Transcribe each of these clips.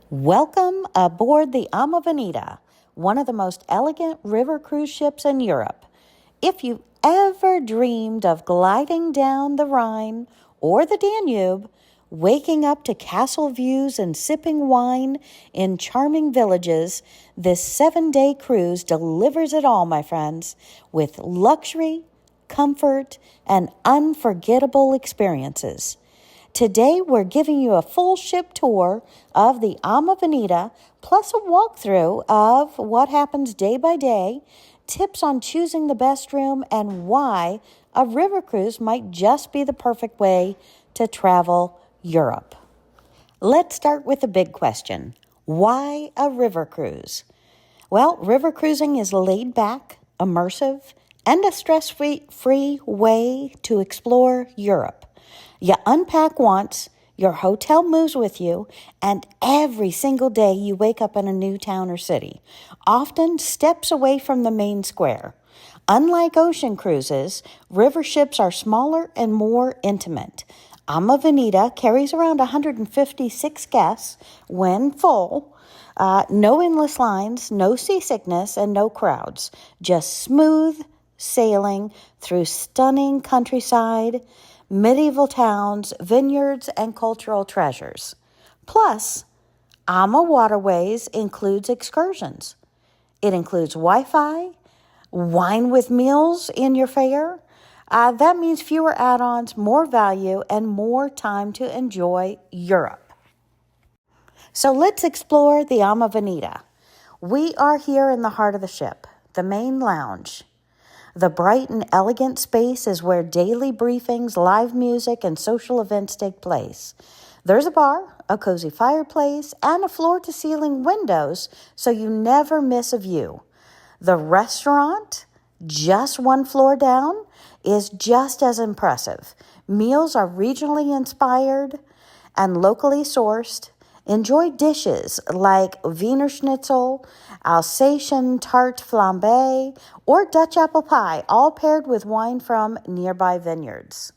Welcome aboard the AmaWaterways, one of the most elegant river cruise ships in Europe. If you ever dreamed of gliding down the Rhine or the Danube, waking up to castle views and sipping wine in charming villages, this 7-day cruise delivers it all, my friends, with luxury, comfort, and unforgettable experiences. Today, we're giving you a full ship tour of the AmaWaterways, plus a walkthrough of what happens day by day, tips on choosing the best room, and why a river cruise might just be the perfect way to travel Europe. Let's start with the big question. Why a river cruise? Well, river cruising is laid back, immersive, and a stress-free way to explore Europe. You unpack once, your hotel moves with you, and every single day you wake up in a new town or city, often steps away from the main square. Unlike ocean cruises, river ships are smaller and more intimate. AmaWaterways carries around 156 guests when full. No endless lines, no seasickness, and no crowds. Just smooth sailing through stunning countryside, medieval towns, vineyards, and cultural treasures. Plus, AmaWaterways includes excursions. It includes Wi-Fi, wine with meals in your fare. That means fewer add-ons, more value, and more time to enjoy Europe. So let's explore the AmaWaterways. We are here in the heart of the ship, the main lounge. The bright and elegant space is where daily briefings, live music, and social events take place. There's a bar, a cozy fireplace, and a floor-to-ceiling windows, so you never miss a view. The restaurant, just one floor down, is just as impressive. Meals are regionally inspired and locally sourced. Enjoy dishes like Wiener Schnitzel, Alsatian tarte flambé, or Dutch apple pie, all paired with wine from nearby vineyards.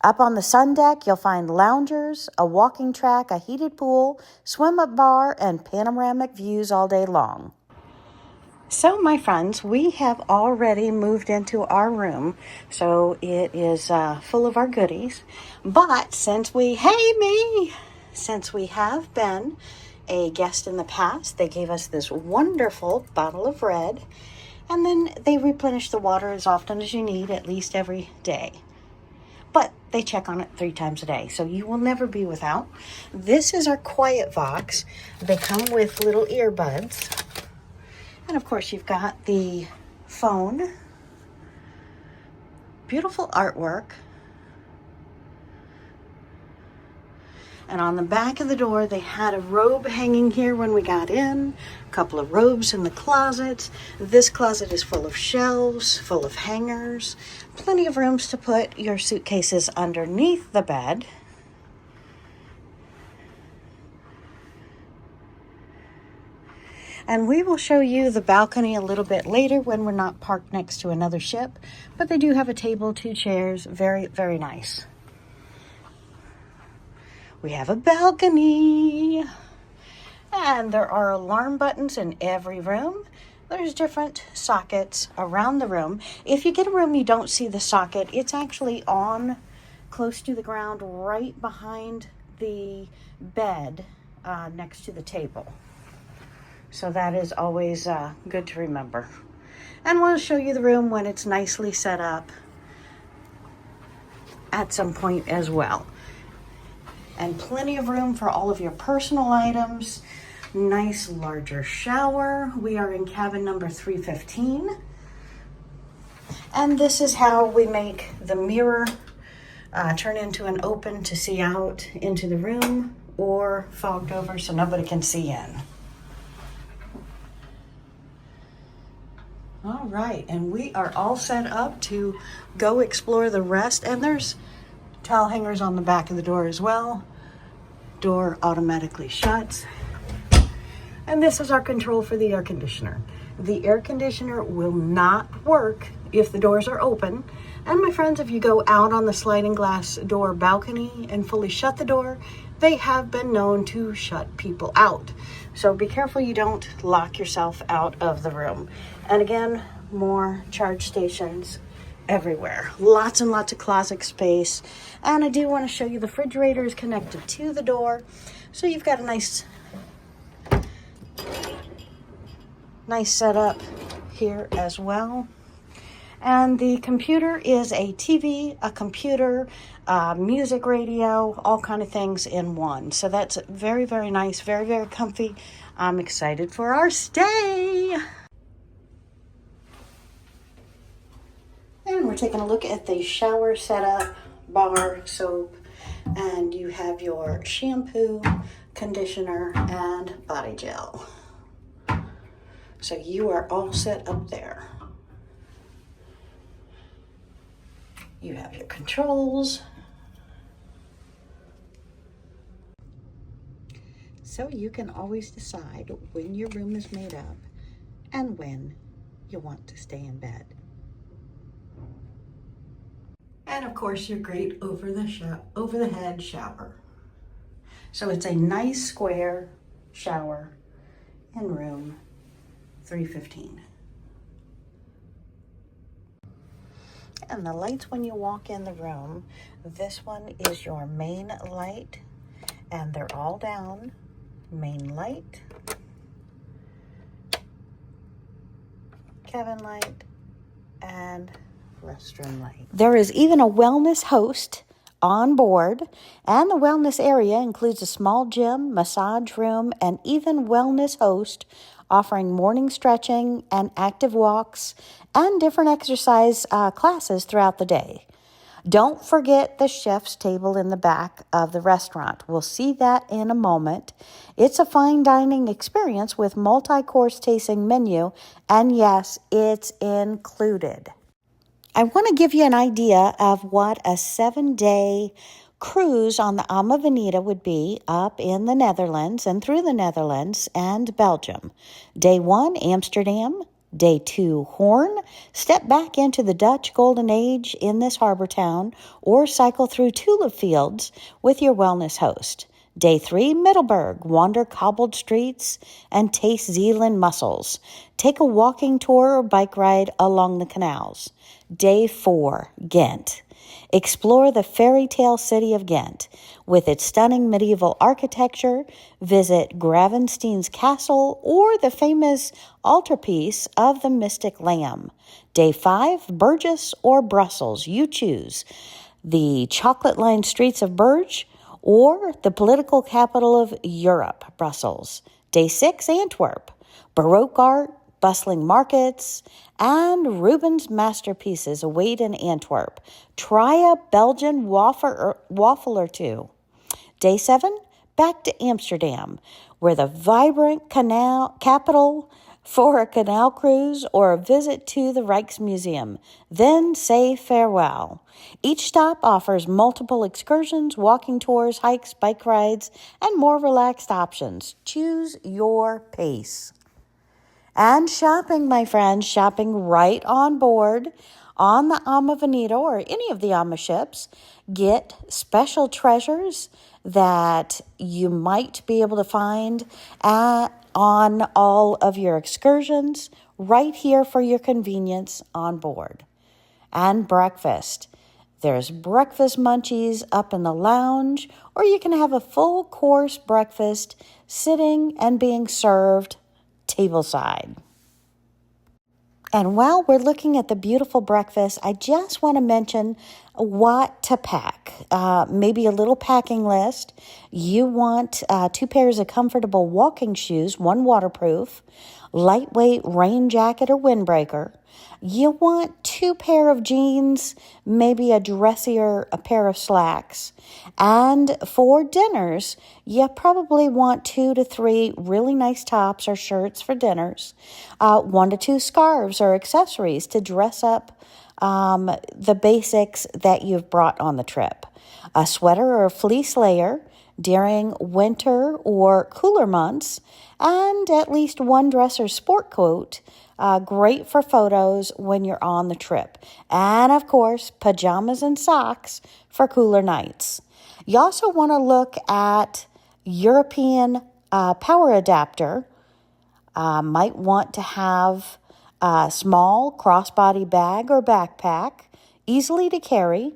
Up on the sun deck, you'll find loungers, a walking track, a heated pool, swim-up bar, and panoramic views all day long. So, my friends, we have already moved into our room, so it is full of our goodies. But since we have been a guest in the past, they gave us this wonderful bottle of red, and then they replenish the water as often as you need, at least every day. But they check on it 3 times a day, so you will never be without. This is our Quiet Vox. They come with little earbuds. And of course, you've got the phone. Beautiful artwork. And on the back of the door, they had a robe hanging here when we got in, a couple of robes in the closet. This closet is full of shelves, full of hangers, plenty of rooms to put your suitcases underneath the bed. And we will show you the balcony a little bit later when we're not parked next to another ship, but they do have a table, 2 chairs, very, very nice. We have a balcony, and there are alarm buttons in every room. There's different sockets around the room. If you get a room you don't see the socket, it's actually on close to the ground right behind the bed next to the table. So that is always good to remember. And we'll show you the room when it's nicely set up at some point as well. And plenty of room for all of your personal items. Nice larger shower. We are in cabin number 315. And this is how we make the mirror turn into an open to see out into the room, or fogged over so nobody can see in. All right, and we are all set up to go explore the rest. And there's towel hangers on the back of the door as well. Door automatically shuts. And this is our control for the air conditioner. The air conditioner will not work if the doors are open. And my friends, if you go out on the sliding glass door balcony and fully shut the door, they have been known to shut people out. So be careful you don't lock yourself out of the room. And again, more charge stations everywhere. Lots and lots of closet space. And I do want to show you the refrigerator is connected to the door. So you've got a nice setup here as well. And the computer is a TV, a computer, music radio, all kind of things in one. So that's very, very nice, very, very comfy. I'm excited for our stay. And we're taking a look at the shower setup, bar, soap, and you have your shampoo, conditioner, and body gel. So you are all set up there. You have your controls. So you can always decide when your room is made up and when you want to stay in bed. And of course, your great over the head shower. So it's a nice square shower in room 315. And the lights when you walk in the room, this one is your main light, and they're all down. Main light, cabin light, and restroom light. There is even a wellness host on board, and the wellness area includes a small gym, massage room, and even wellness host offering morning stretching and active walks and different exercise classes throughout the day. Don't forget the chef's table in the back of the restaurant. We'll see that in a moment. It's a fine dining experience with multi-course tasting menu, and yes, it's included. I want to give you an idea of what a 7-day cruise on the AmaWaterways would be up in the Netherlands and through the Netherlands and Belgium. Day 1, Amsterdam. Day 2, Hoorn. Step back into the Dutch Golden Age in this harbor town or cycle through tulip fields with your wellness host. Day 3, Middelburg. Wander cobbled streets and taste Zealand mussels. Take a walking tour or bike ride along the canals. Day 4, Ghent. Explore the fairy tale city of Ghent. With its stunning medieval architecture, visit Gravenstein's castle or the famous altarpiece of the Mystic Lamb. Day 5, Burgess or Brussels, you choose. The chocolate-lined streets of Bruges or the political capital of Europe, Brussels. Day 6, Antwerp. Baroque art, bustling markets, and Rubens' masterpieces await in Antwerp. Try a Belgian waffle or two. Day 7, back to Amsterdam, where the vibrant canal capital for a canal cruise or a visit to the Rijksmuseum. Then say farewell. Each stop offers multiple excursions, walking tours, hikes, bike rides, and more relaxed options. Choose your pace. And shopping, my friends, shopping right on board on the AmaWaterways or any of the Ama ships. Get special treasures that you might be able to find on all of your excursions right here for your convenience on board. And breakfast. There's breakfast munchies up in the lounge, or you can have a full course breakfast sitting and being served tableside. And while we're looking at the beautiful breakfast, I just want to mention what to pack. Maybe a little packing list. You want 2 pairs of comfortable walking shoes, 1 waterproof, lightweight rain jacket or windbreaker. You want 2 pair of jeans, maybe a dressier a pair of slacks. And for dinners, you probably want 2 to 3 really nice tops or shirts for dinners. 1 to 2 scarves or accessories to dress up the basics that you've brought on the trip. A sweater or a fleece layer, during winter or cooler months, and at least one dress or sport coat. Great for photos when you're on the trip. And of course, pajamas and socks for cooler nights. You also want to look at European power adapter. Might want to have a small crossbody bag or backpack, easily to carry.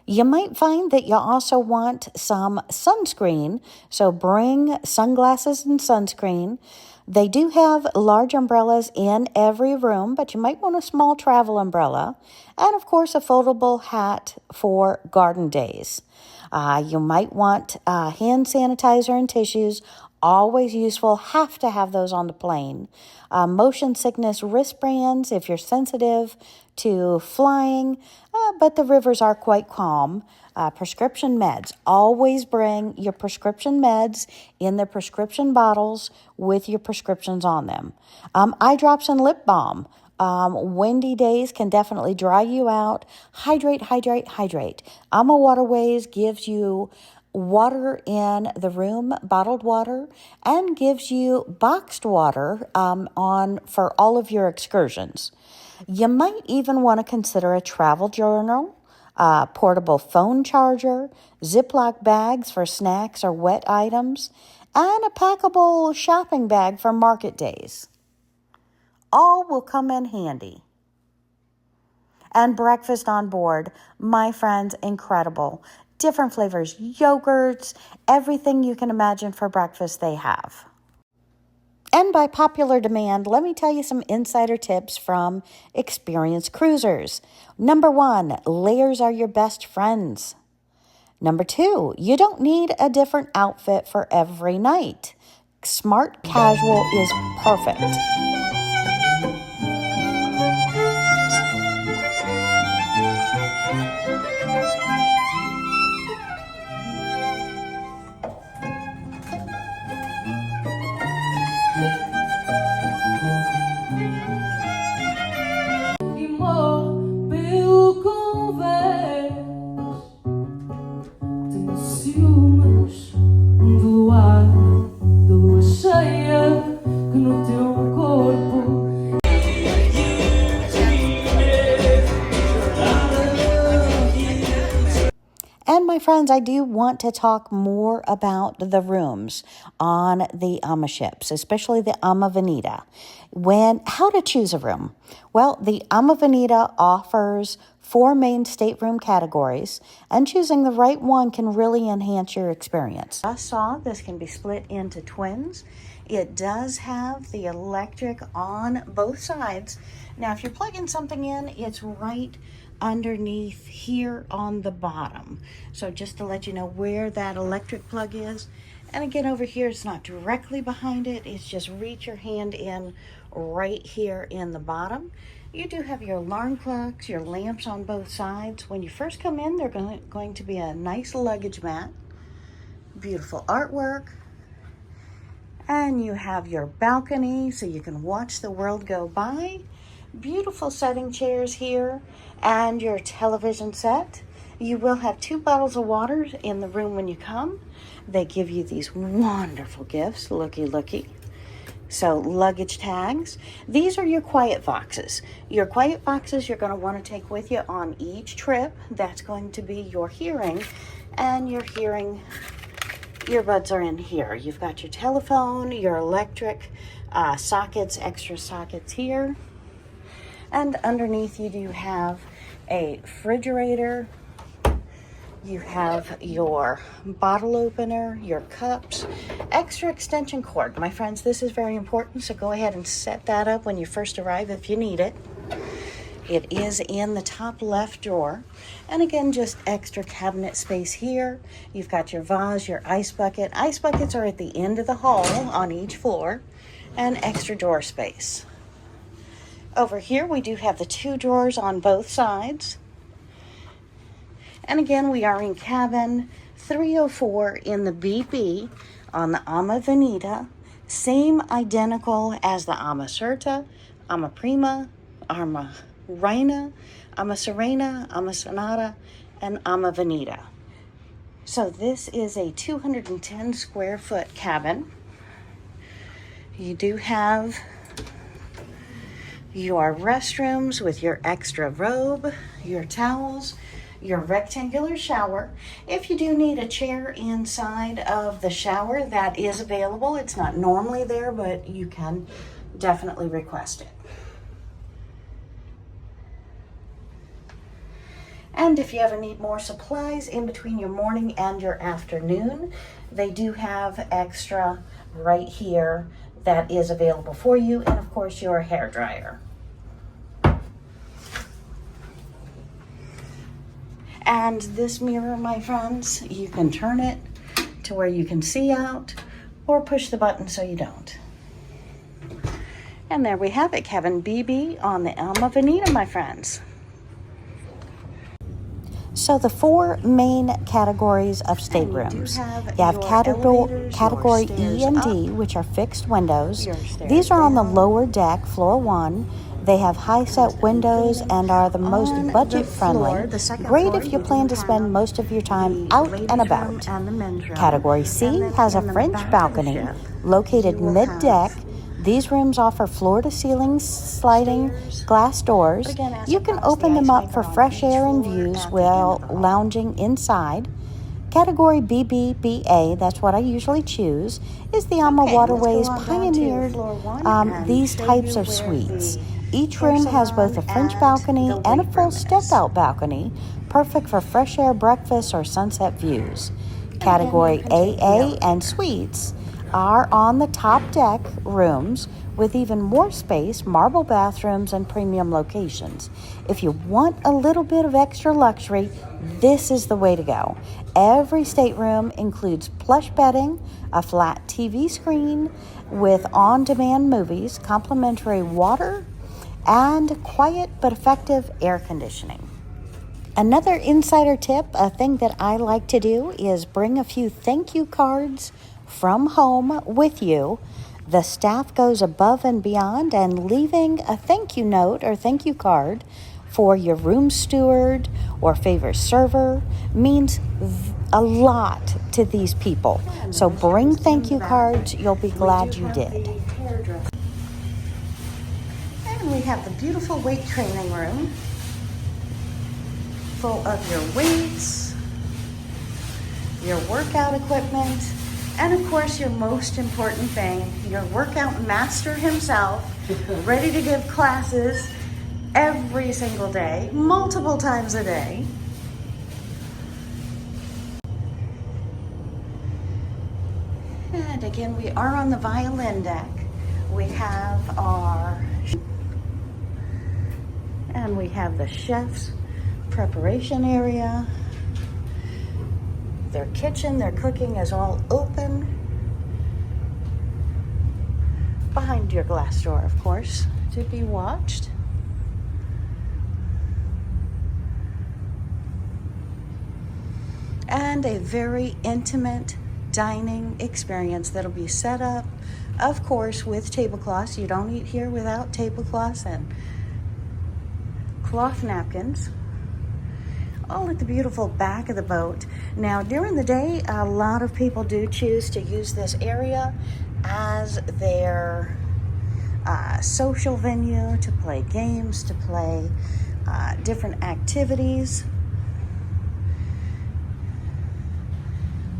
You might find that you also want some sunscreen, so bring sunglasses and sunscreen. They do have large umbrellas in every room, but you might want a small travel umbrella. And of course, a foldable hat for garden days. You might want hand sanitizer and tissues, always useful, have to have those on the plane. Motion sickness wristbands if you're sensitive to flying, but the rivers are quite calm. Prescription meds. Always bring your prescription meds in the prescription bottles with your prescriptions on them. Eye drops and lip balm. Windy days can definitely dry you out. Hydrate, hydrate, hydrate. AmaWaterways gives you water in the room, bottled water, and gives you boxed water for all of your excursions. You might even want to consider a travel journal, portable phone charger, Ziploc bags for snacks or wet items, and a packable shopping bag for market days. All will come in handy. And breakfast on board, my friends, incredible. Different flavors, yogurts, everything you can imagine for breakfast they have. And by popular demand, let me tell you some insider tips from experienced cruisers. Number 1, layers are your best friends. Number 2, you don't need a different outfit for every night. Smart casual is perfect. And my friends, I do want to talk more about the rooms on the Ama ships, especially the AmaVeneta. How to choose a room? Well, the AmaVeneta offers 4 main stateroom categories, and choosing the right one can really enhance your experience. I saw this can be split into twins. It does have the electric on both sides. Now, if you're plugging something in, it's right underneath here on the bottom. So just to let you know where that electric plug is. And again, over here, it's not directly behind it. It's just reach your hand in right here in the bottom. You do have your alarm clocks, your lamps on both sides. When you first come in, they're going to be a nice luggage mat. Beautiful artwork. And you have your balcony so you can watch the world go by. Beautiful setting chairs here and your television set. You will have 2 bottles of water in the room when you come. They give you these wonderful gifts, looky. So luggage tags. These are your quiet boxes. Your quiet boxes you're going to want to take with you on each trip. That's going to be your hearing, and your hearing earbuds are in here. You've got your telephone, your electric sockets, extra sockets here. And underneath you do have a refrigerator. You have your bottle opener, your cups, extra extension cord. My friends, this is very important, so go ahead and set that up when you first arrive if you need it. It is in the top left drawer. And again, just extra cabinet space here. You've got your vase, your ice bucket. Ice buckets are at the end of the hall on each floor, and extra drawer space. Over here, we do have the 2 drawers on both sides. And again, we are in cabin 304 in the BP on the AmaVeneta. Same identical as the AmaCerta, AmaPrima, AmaReina, AmaSerena, AmaSonata, and AmaVeneta. So this is a 210 square foot cabin. You do have your restrooms with your extra robe, your towels, your rectangular shower. If you do need a chair inside of the shower, that is available. It's not normally there, but you can definitely request it. And if you ever need more supplies in between your morning and your afternoon, they do have extra right here that is available for you, and of course your hair dryer. And this mirror, my friends, you can turn it to where you can see out, or push the button so you don't. And there we have it, Kevin BB on the AmaWaterways, my friends. So the four main categories of staterooms. You have category E and D, which are fixed windows. These are on the lower deck, floor 1. They have high-set windows and are the most budget-friendly. Great if you plan to spend most of your time out and about. Category C has a French balcony located mid-deck. These rooms offer floor-to-ceiling sliding glass doors. You can open them up for fresh air and views while lounging inside. Category BBBA, that's what I usually choose, is the AmaWaterways pioneered these types of suites. Each room has both a French balcony and a full step-out balcony, perfect for fresh air breakfast or sunset views. Category AA and suites are on the top deck rooms with even more space, marble bathrooms, and premium locations. If you want a little bit of extra luxury, this is the way to go. Every stateroom includes plush bedding, a flat TV screen with on-demand movies, complimentary water, and quiet but effective air conditioning. Another insider tip, a thing that I like to do, is bring a few thank you cards from home with you. The staff goes above and beyond, and leaving a thank you note or thank you card for your room steward or favorite server means a lot to these people. So bring thank you cards. You'll be glad you did. And we have the beautiful weight training room full of your weights, your workout equipment, and of course your most important thing, your workout master himself, ready to give classes every single day, multiple times a day. And again, we are on the violin deck. We have we have the chef's preparation area. Their kitchen, their cooking is all open. Behind your glass door, of course, to be watched. And a very intimate dining experience that'll be set up, of course, with tablecloths. You don't eat here without tablecloths and cloth napkins. All at the beautiful back of the boat. Now, during the day, a lot of people do choose to use this area as their social venue, to play games, to play different activities.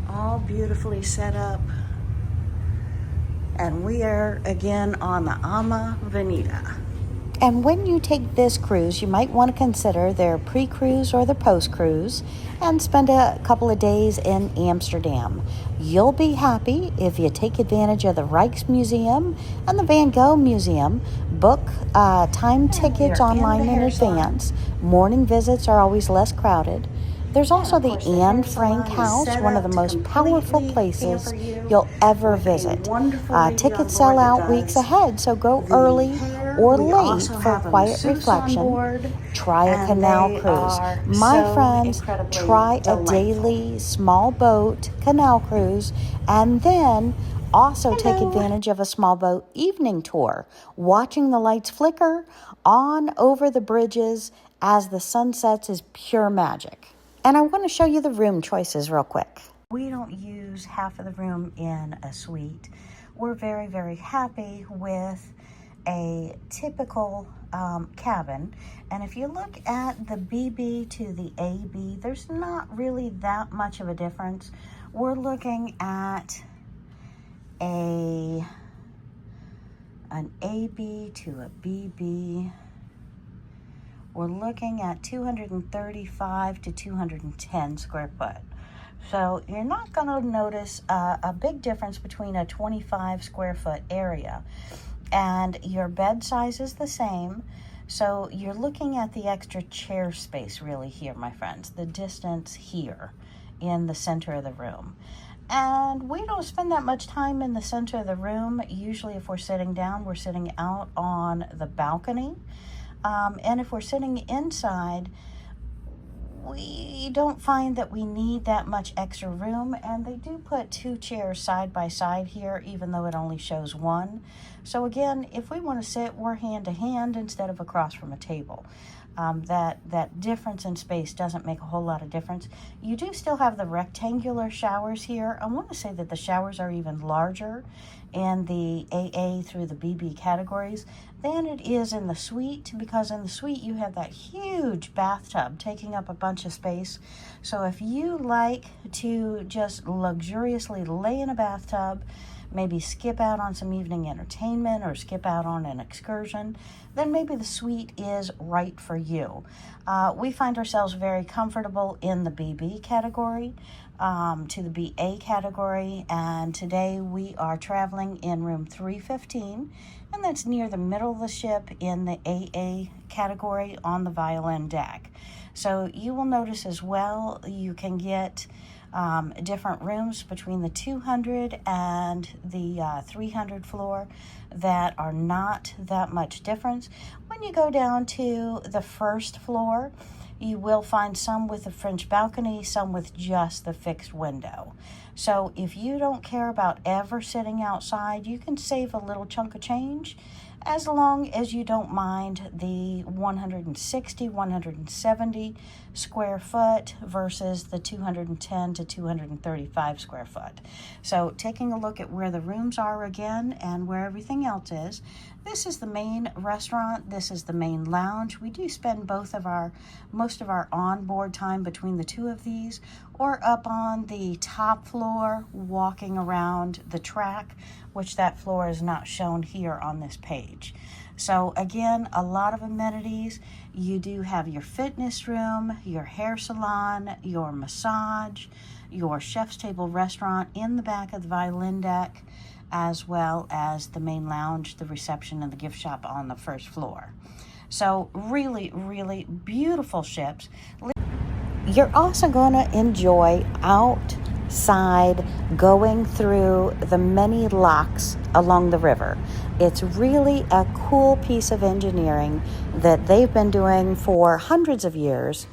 All beautifully set up. And we are again on the AmaWaterways. And when you take this cruise, you might want to consider their pre-cruise or the post-cruise and spend a couple of days in Amsterdam. You'll be happy if you take advantage of the Rijksmuseum and the Van Gogh Museum. Book time tickets online in advance. Morning visits are always less crowded. There's also the Anne Frank House, one of the most powerful places you'll ever visit. Tickets sell out weeks ahead, so go early or late for quiet reflection. Try a canal cruise. My friends, try a daily small boat canal cruise, and then also take advantage of a small boat evening tour, watching the lights flicker on over the bridges as the sun sets is pure magic. And I want to show you the room choices real quick. We don't use half of the room in a suite. We're very, very happy with a typical cabin. And if you look at the BB to the AB, there's not really that much of a difference. We're looking at an AB to a BB. We're looking at 235 to 210 square foot. So you're not going to notice a big difference between a 25 square foot area. And your bed size is the same. So you're looking at the extra chair space really here, my friends. The distance here in the center of the room. And we don't spend that much time in the center of the room. Usually if we're sitting down, we're sitting out on the balcony. And if we're sitting inside, we don't find that we need that much extra room, and they do put 2 chairs side by side here, even though it only shows 1. So again, if we want to sit, we're hand to hand instead of across from a table. That difference in space doesn't make a whole lot of difference. You do still have the rectangular showers here. I want to say that the showers are even larger in the AA through the BB categories than it is in the suite, because in the suite you have that huge bathtub taking up a bunch of space. So if you like to just luxuriously lay in a bathtub, maybe skip out on some evening entertainment or skip out on an excursion, then maybe the suite is right for you. We find ourselves very comfortable in the BB category to the BA category, and today we are traveling in room 315, and that's near the middle of the ship in the AA category on the violin deck. So you will notice as well, you can get different rooms between the 200 and the 300 floor that are not that much difference. When you go down to the first floor, you will find some with a French balcony, some with just the fixed window. So if you don't care about ever sitting outside, you can save a little chunk of change as long as you don't mind the 160, 170 square foot versus the 210 to 235 square foot. So taking a look at where the rooms are again and where everything else is, this is the main restaurant, this is the main lounge. We do spend most of our onboard time between the two of these, or up on the top floor walking around the track, which that floor is not shown here on this page. So again, a lot of amenities. You do have your fitness room, your hair salon, your massage, your chef's table restaurant in the back of the violin deck, as well as the main lounge, the reception, and the gift shop on the first floor. So really, really beautiful ships. You're also going to enjoy outside going through the many locks along the river. It's really a cool piece of engineering that they've been doing for hundreds of years.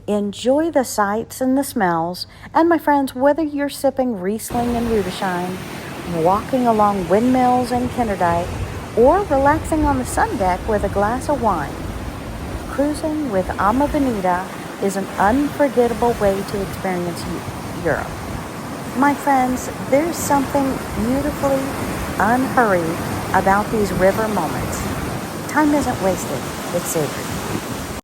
Enjoy the sights and the smells. And my friends, whether you're sipping Riesling and Rudolph, walking along windmills in Kinderdijk, or relaxing on the sun deck with a glass of wine, cruising with AmaWaterways is an unforgettable way to experience Europe. My friends, there's something beautifully unhurried about these river moments. Time isn't wasted, it's savored.